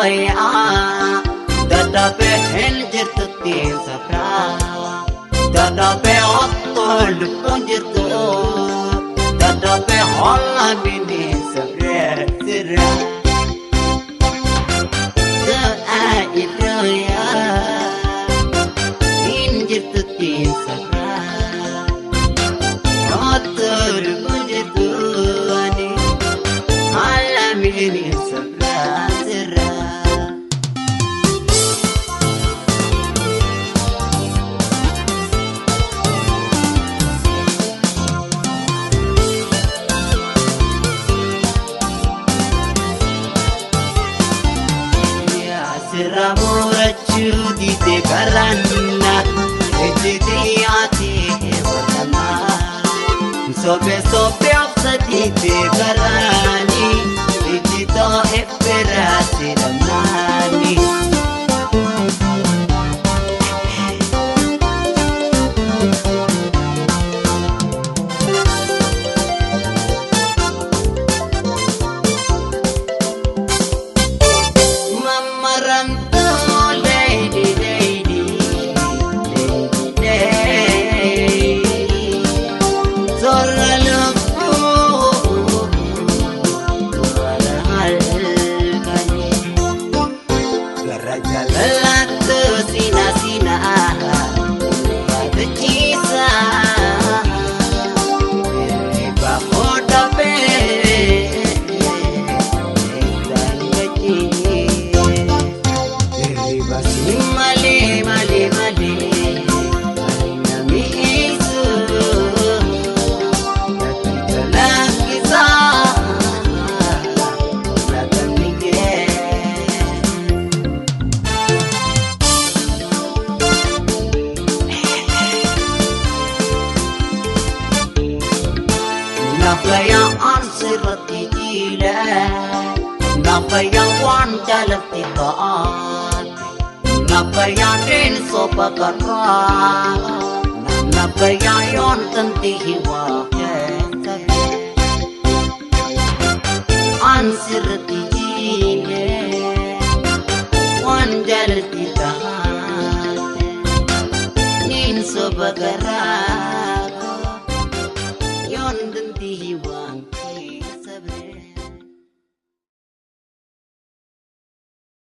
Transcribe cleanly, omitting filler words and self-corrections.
ya dada pe henjir tutin sabra dada pe otol punjir dada pe holla bini sabra sirra da aido ya henjir tutin sabra otol punjir ani holla bini sabra sirra Ramurachu di te karana ejiti ati varana sobe apsati te karani ejito eperati ramani Nafaya ansirati jila Nafaya wan jalati taat Nafaya din sopakara Nafaya yon tanti hiwa Ansirati jila Wan jalati taat Nin sopakara